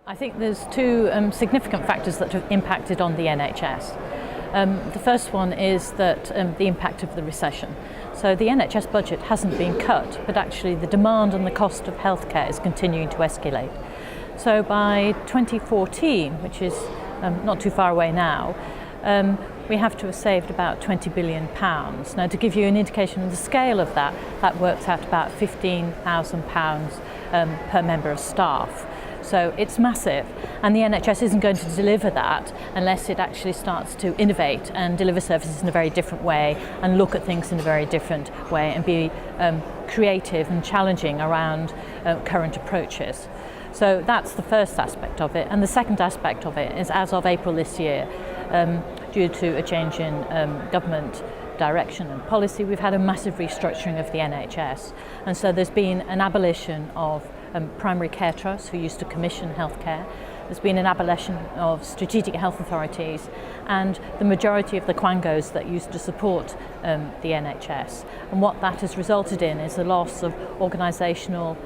I think there's two significant factors that have impacted on the NHS. The first one is that the impact of the recession. So the NHS budget hasn't been cut, but actually the demand and the cost of healthcare is continuing to escalate. So by 2014, which is not too far away now, we have to have saved about £20 billion. Now, to give you an indication of the scale of that, that works out about £15,000 per member of staff. So it's massive, and the NHS isn't going to deliver that unless it actually starts to innovate and deliver services in a very different way and look at things in a very different way and be creative and challenging around current approaches. So that's the first aspect of it. And the second aspect of it is, as of April this year, due to a change in government direction and policy, we've had a massive restructuring of the NHS. And so there's been an abolition of primary care trusts who used to commission healthcare. There's been an abolition of strategic health authorities and the majority of the quangos that used to support the NHS. And what that has resulted in is the loss of organisational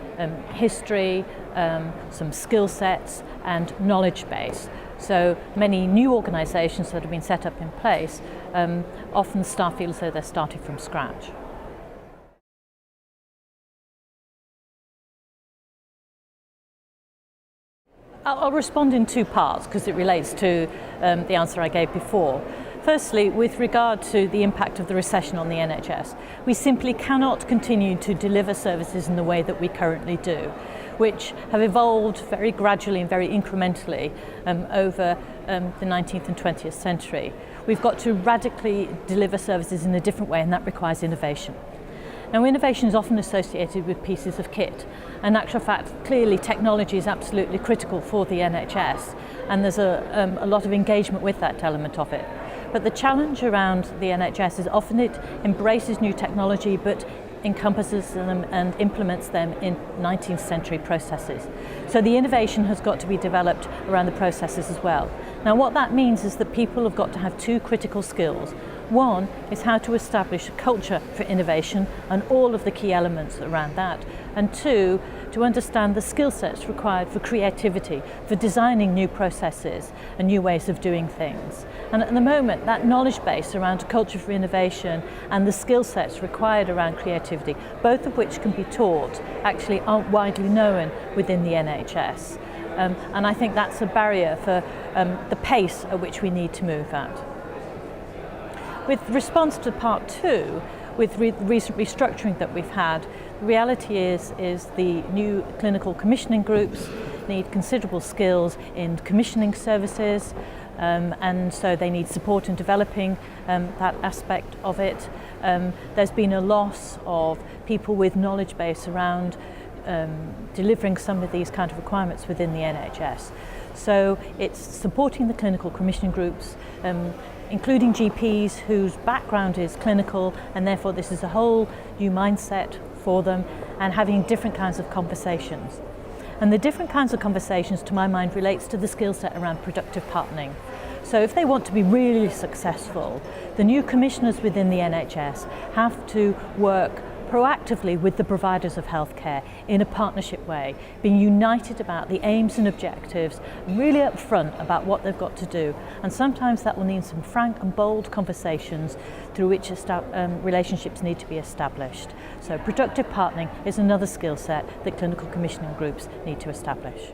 history, some skill sets and knowledge base. So many new organisations that have been set up in place, often staff feel as though they're starting from scratch. I'll respond in two parts because it relates to the answer I gave before. Firstly, with regard to the impact of the recession on the NHS, we simply cannot continue to deliver services in the way that we currently do, which have evolved very gradually and very incrementally over the 19th and 20th century. We've got to radically deliver services in a different way, and that requires innovation. Now, innovation is often associated with pieces of kit. In actual fact, clearly technology is absolutely critical for the NHS, and there's a lot of engagement with that element of it. But the challenge around the NHS is often it embraces new technology but encompasses them and implements them in 19th century processes. So the innovation has got to be developed around the processes as well. Now, what that means is that people have got to have two critical skills. One is how to establish a culture for innovation and all of the key elements around that. And two, to understand the skill sets required for creativity, for designing new processes and new ways of doing things. And at the moment, that knowledge base around a culture for innovation and the skill sets required around creativity, both of which can be taught, actually aren't widely known within the NHS. And I think that's a barrier for the pace at which we need to move at. With response to part two, with recent restructuring that we've had, the reality is the new clinical commissioning groups need considerable skills in commissioning services, and so they need support in developing that aspect of it. There's been a loss of people with knowledge base around delivering some of these kind of requirements within the NHS. So it's supporting the clinical commissioning groups, including GPs whose background is clinical, and therefore this is a whole new mindset for them, and having different kinds of conversations. And the different kinds of conversations, to my mind, relates to the skill set around productive partnering. So if they want to be really successful, the new commissioners within the NHS have to work proactively with the providers of healthcare in a partnership way, being united about the aims and objectives, really upfront about what they've got to do. And sometimes that will need some frank and bold conversations through which relationships need to be established. So productive partnering is another skill set that clinical commissioning groups need to establish.